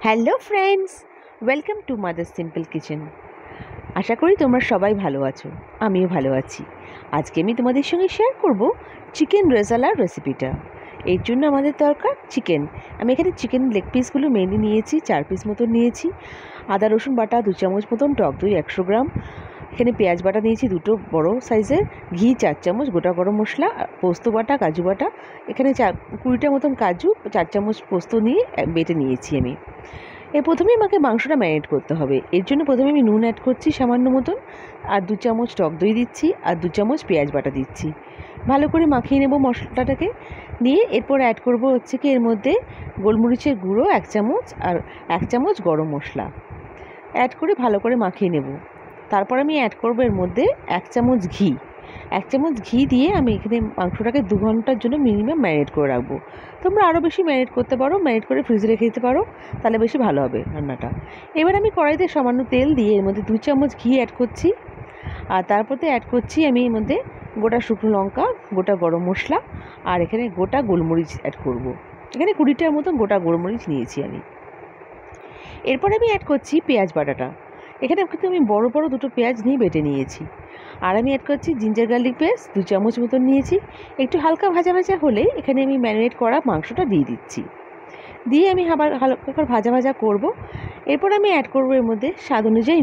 Hello friends, welcome to mother simple kitchen. আশা করি তোমরা সবাই ভালো আছো, আমিও ভালো আছি। আজকে আমি তোমাদের সঙ্গে শেয়ার করব চিকেন রেজালার রেসিপিটা। এর জন্য আমাদের দরকার চিকেন। আমি এখানে চিকেন লেগ পিসগুলো মেনে নিয়েছি, 4 পিস মতন নিয়েছি। আদা রসুন বাটা 2 চামচ মতন, টক দই 100 গ্রাম, এখানে পেঁয়াজ বাটা নিয়েছি 2টো বড় সাইজের, ঘি 4 চামচ, গোটা গরম মশলা, পোস্ত বাটা, কাজু বাটা, এখানে 20টা মতন কাজু, 4 চামচ পোস্ত নিয়ে বেটে নিয়েছি আমি। প্রথমেই আমাকে মাংসটা ম্যারিনেট করতে হবে। এর জন্য প্রথমে আমি নুন অ্যাড করছি সামান্য মতন, আর 2 চামচ টক দই দিচ্ছি, আর 2 চামচ পেঁয়াজ বাটা দিচ্ছি। ভালো করে মাখিয়ে নেব মশলাটাকে। নিয়ে এরপর অ্যাড করব হচ্ছে কি এর মধ্যে গোলমরিচের গুঁড়ো 1 চামচ আর 1 চামচ গরম মশলা অ্যাড করে ভালো করে মাখিয়ে নেব। তারপর আমি অ্যাড করব এর মধ্যে 1 চামচ ঘি। 1 চামচ ঘি দিয়ে আমি এখানে মাংসটাকে 2 ঘন্টার জন্য মিনিমাম ম্যারিনেট করে রাখবো। তোমরা আরও বেশি ম্যারিনেট করতে পারো, ম্যারিনেট করে ফ্রিজে রেখে দিতে পারো, তাহলে বেশি ভালো হবে রান্নাটা। এবার আমি কড়াইতে সামান্য তেল দিয়ে এর মধ্যে 2 চামচ ঘি অ্যাড করছি, আর তারপরে অ্যাড করছি আমি এর মধ্যে গোটা শুকনো লঙ্কা, গোটা গরম মশলা, আর এখানে গোটা গোলমরিচ অ্যাড করব। এখানে 20টার মতন গোটা গোলমরিচ নিয়েছি আমি। এরপরে আমি অ্যাড করছি পেঁয়াজ বাটাটা। এখানে কিন্তু আমি বড় বড় 2টো পেঁয়াজ নিয়ে বেটে নিয়েছি। আর আমি অ্যাড করছি জিঞ্জার গার্লিক পেস্ট 2 চামচ মতন নিয়েছি। একটু হালকা ভাজা ভাজা হলে এখানে আমি ম্যারিনেট করা মাংসটা দিয়ে দিচ্ছি। দিয়ে আমি আবার হালকা করে ভাজা ভাজা করব। এরপর আমি অ্যাড করব এর মধ্যে স্বাদ অনুযায়ী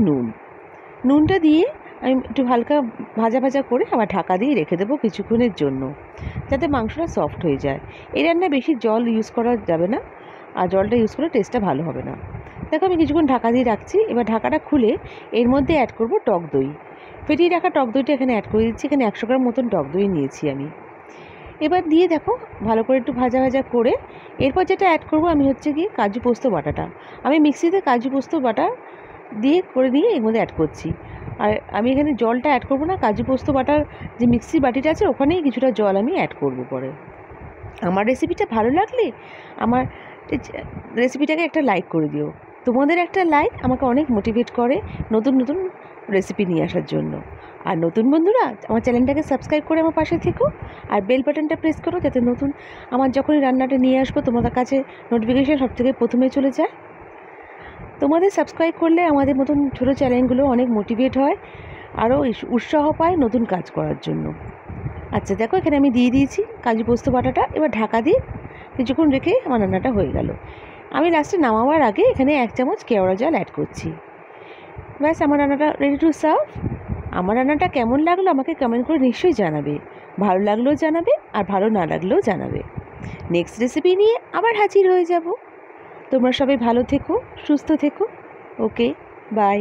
নুনটা দিয়ে আমি একটু হালকা ভাজা ভাজা করে আবার ঢাকা দিয়ে রেখে দেবো কিছুক্ষণের জন্য, যাতে মাংসটা সফট হয়ে যায়। এই রান্নায় বেশি জল ইউজ করা যাবে না, আর জলটা ইউজ করলে টেস্টটা ভালো হবে না। দেখো আমি কিছুক্ষণ ঢাকা দিয়ে রাখছি। এবার ঢাকাটা খুলে এর মধ্যে অ্যাড করব টক দই। ফেটিয়ে রাখা টক দইটা এখানে অ্যাড করে দিচ্ছি। এখানে 100 গ্রাম মতন টক দই নিয়েছি আমি। এবার দিয়ে দেখো ভালো করে একটু ভাজা ভাজা করে এরপর যেটা অ্যাড করব আমি হচ্ছে কি কাজু পোস্ত বাটাটা। আমি মিক্সিতে কাজু পোস্ত বাটা দিয়ে এর মধ্যে অ্যাড করছি। আর আমি এখানে জলটা অ্যাড করব না, কাজু পোস্ত বাটার যে মিক্সির বাটিটা আছে ওখানেই কিছুটা জল আমি অ্যাড করব পরে। আমার রেসিপিটা ভালো লাগলে আমার রেসিপিটাকে একটা লাইক করে দিও। তোমাদের একটা লাইক আমাকে অনেক মোটিভেট করে নতুন নতুন রেসিপি নিয়ে আসার জন্য। আর নতুন বন্ধুরা আমার চ্যানেলটাকে সাবস্ক্রাইব করে আমার পাশে থেকো, আর বেল বাটনটা প্রেস করো, যাতে নতুন আমার যখনই রান্নাটা নিয়ে আসবো তোমাদের কাছে নোটিফিকেশান সবথেকে প্রথমে চলে যায়। তোমাদের সাবস্ক্রাইব করলে আমাদের মতন ছোটো চ্যানেলগুলো অনেক মোটিভেট হয়, আরও উৎসাহ পায় নতুন কাজ করার জন্য। আচ্ছা দেখো এখানে আমি দিয়ে দিয়েছি কাজু পোস্ত বাটাটা। এবার ঢাকা দিয়ে কিছুক্ষণ রেখে আমার রান্নাটা হয়ে গেল। আমি লাস্টে নামাবার আগে এখানে 1 চামচ কেওড়া জল অ্যাড করছি। ব্যাস আমার রান্নাটা রেডি টু সার্ভ। আমার রান্নাটা কেমন লাগলো আমাকে কমেন্ট করে নিশ্চয়ই জানাবে। ভালো লাগলেও জানাবে, আর ভালো না লাগলেও জানাবে। নেক্সট রেসিপি নিয়ে আবার হাজির হয়ে যাব। তোমরা সবাই ভালো থেকো, সুস্থ থেকো। ওকে, বাই।